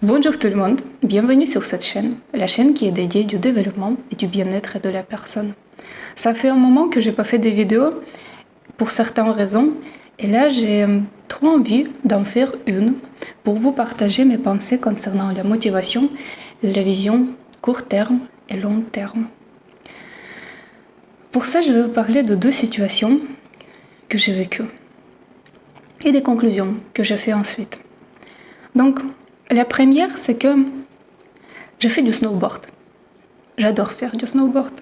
Bonjour tout le monde, bienvenue sur cette chaîne, la chaîne qui est dédiée du développement et du bien-être de la personne. Ça fait un moment que j'ai pas fait des vidéos pour certaines raisons et là j'ai trop envie d'en faire une pour vous partager mes pensées concernant la motivation et la vision court terme et long terme. Pour ça, je vais vous parler de deux situations que j'ai vécues et des conclusions que j'ai fait ensuite. Donc, la première, c'est que je fais du snowboard. J'adore faire du snowboard.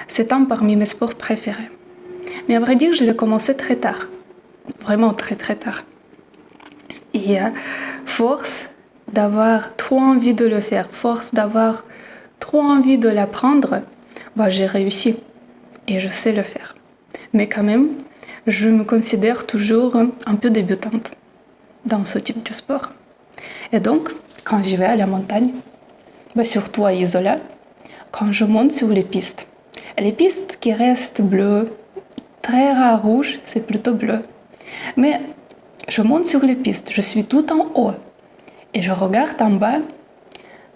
C'est un parmi mes sports préférés. Mais à vrai dire, je l'ai commencé très tard. Vraiment très très tard. Et force d'avoir trop envie de le faire, force d'avoir trop envie de l'apprendre, j'ai réussi. Et je sais le faire. Mais quand même, je me considère toujours un peu débutante dans ce type de sport. Et donc, quand je vais à la montagne, surtout à Isola, quand je monte sur les pistes qui restent bleues, très rare rouge, c'est plutôt bleu. Mais je monte sur les pistes, je suis tout en haut et je regarde en bas,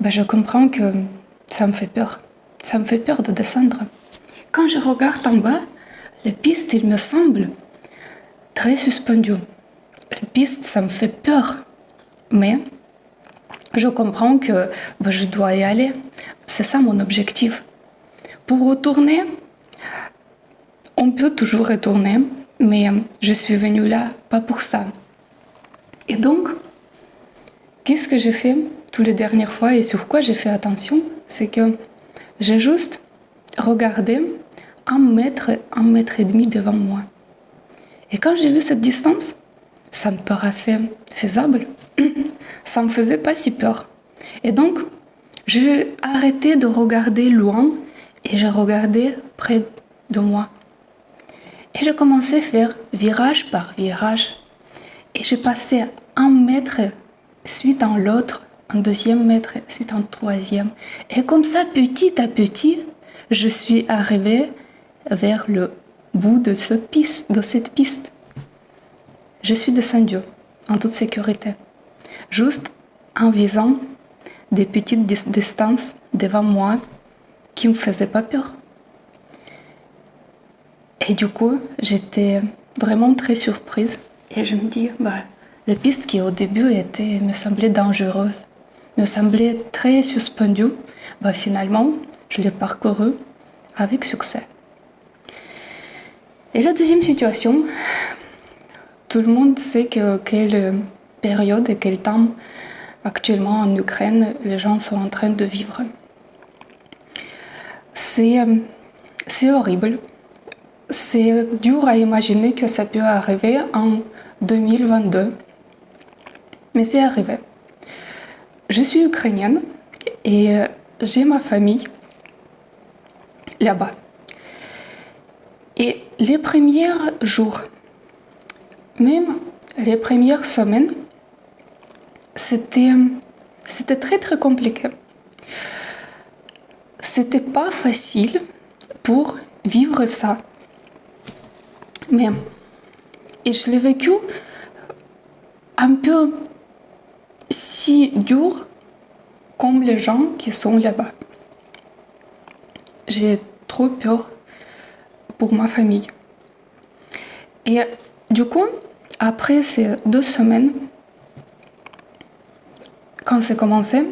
je comprends que ça me fait peur. Ça me fait peur de descendre. Quand je regarde en bas, les pistes, il me semble très suspendues. Les pistes, ça me fait peur. Mais je comprends que je dois y aller. C'est ça mon objectif. Pour retourner, on peut toujours retourner, mais je suis venue là, pas pour ça. Et donc, qu'est-ce que j'ai fait toutes les dernières fois et sur quoi j'ai fait attention, c'est que j'ai juste regardé 1 mètre et demi devant moi. Et quand j'ai vu cette distance, ça me paraissait faisable. Ça me faisait pas si peur. Et donc, j'ai arrêté de regarder loin et j'ai regardé près de moi. Et j'ai commencé à faire virage par virage. Et j'ai passé 1 mètre suite à l'autre, un deuxième mètre suite à un troisième. Et comme ça, petit à petit, je suis arrivée vers le bout de cette piste. Je suis descendue en toute sécurité, juste en visant des petites distances devant moi qui ne me faisaient pas peur. Et du coup, j'étais vraiment très surprise et je me dis, les pistes qui au début me semblaient dangereuses, me semblaient très suspendues, finalement, je les parcourue avec succès. Et la deuxième situation, tout le monde sait quelle période et quel temps actuellement en Ukraine les gens sont en train de vivre. C'est horrible. C'est dur à imaginer que ça peut arriver en 2022. Mais c'est arrivé. Je suis ukrainienne et j'ai ma famille là-bas. Et les premiers jours, même les premières semaines, c'était très très compliqué. C'était pas facile pour vivre ça. Mais et je l'ai vécu un peu si dur comme les gens qui sont là-bas. J'ai trop peur pour ma famille. Et du coup, après ces 2 semaines, quand c'est commencé,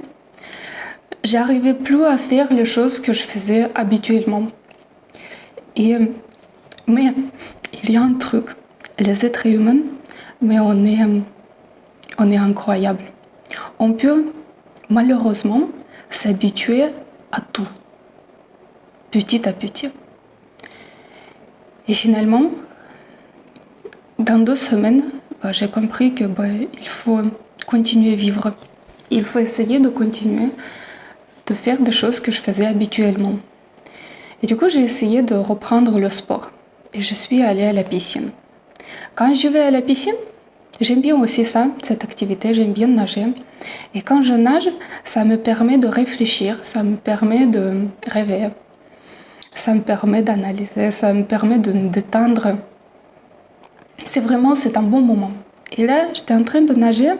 j'arrivais plus à faire les choses que je faisais habituellement. Mais il y a un truc, les êtres humains, mais on est incroyable. On peut malheureusement s'habituer à tout, petit à petit. Et finalement, dans 2 semaines, j'ai compris que il faut continuer à vivre. Il faut essayer de continuer de faire des choses que je faisais habituellement. Et du coup, j'ai essayé de reprendre le sport. Et je suis allée à la piscine. Quand je vais à la piscine, j'aime bien aussi ça, cette activité, j'aime bien nager. Et quand je nage, ça me permet de réfléchir, ça me permet de rêver, ça me permet d'analyser, ça me permet de me détendre. C'est un bon moment. Et là, j'étais en train de nager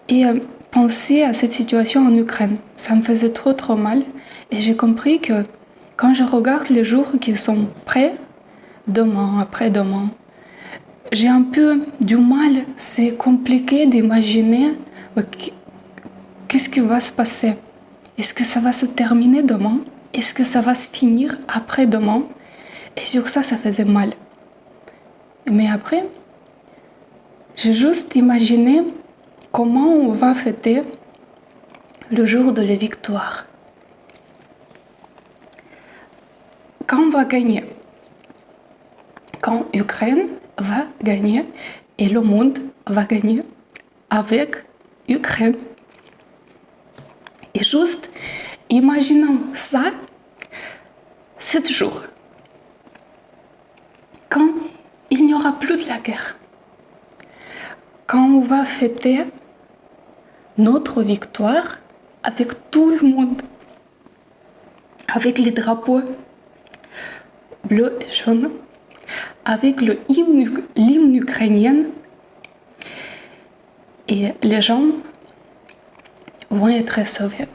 et penser à cette situation en Ukraine. Ça me faisait trop mal. Et j'ai compris que quand je regarde les jours qui sont près, demain, après-demain, j'ai un peu du mal. C'est compliqué d'imaginer qu'est-ce qui va se passer. Est-ce que ça va se terminer demain? Est-ce que ça va se finir après-demain? Et sur ça, ça faisait mal. Mais après, j'ai juste imaginé comment on va fêter le jour de la victoire. Quand on va gagner, quand l'Ukraine va gagner et le monde va gagner avec l'Ukraine. Et juste imaginons ça 7 jours. Quand il n'y aura plus de la guerre. Quand on va fêter notre victoire avec tout le monde. Avec les drapeaux bleus et jaunes. Avec l'hymne ukrainien. Et les gens vont être sauvés.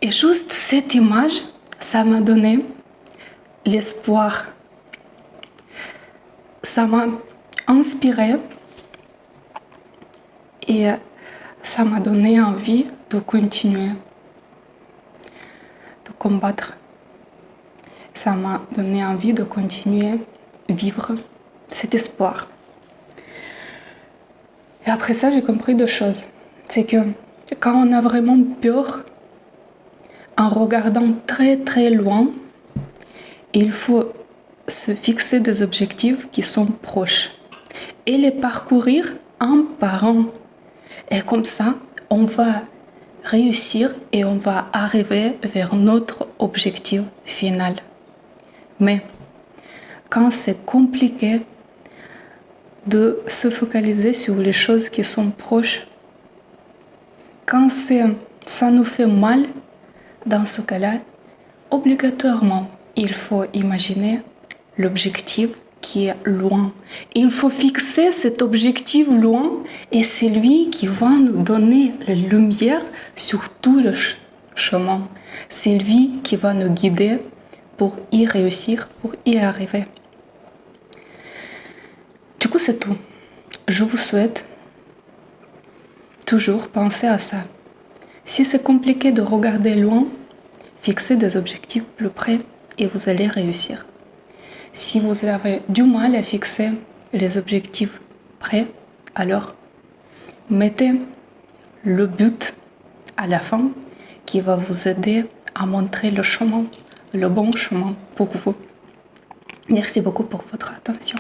Et juste cette image, ça m'a donné l'espoir. Ça m'a inspiré et ça m'a donné envie de continuer, de combattre. Ça m'a donné envie de continuer à vivre cet espoir. Et après ça, j'ai compris 2 choses. C'est que quand on a vraiment peur, en regardant très loin, il faut se fixer des objectifs qui sont proches et les parcourir un par un. Et comme ça, on va réussir et on va arriver vers notre objectif final. Mais quand c'est compliqué de se focaliser sur les choses qui sont proches, quand ça nous fait mal, dans ce cas-là, obligatoirement, il faut imaginer l'objectif qui est loin. Il faut fixer cet objectif loin et c'est lui qui va nous donner la lumière sur tout le chemin. C'est lui qui va nous guider pour y réussir, pour y arriver. Du coup, c'est tout. Je vous souhaite toujours penser à ça. Si c'est compliqué de regarder loin, fixez des objectifs plus près et vous allez réussir. Si vous avez du mal à fixer les objectifs près, alors mettez le but à la fin qui va vous aider à montrer le chemin, le bon chemin pour vous. Merci beaucoup pour votre attention.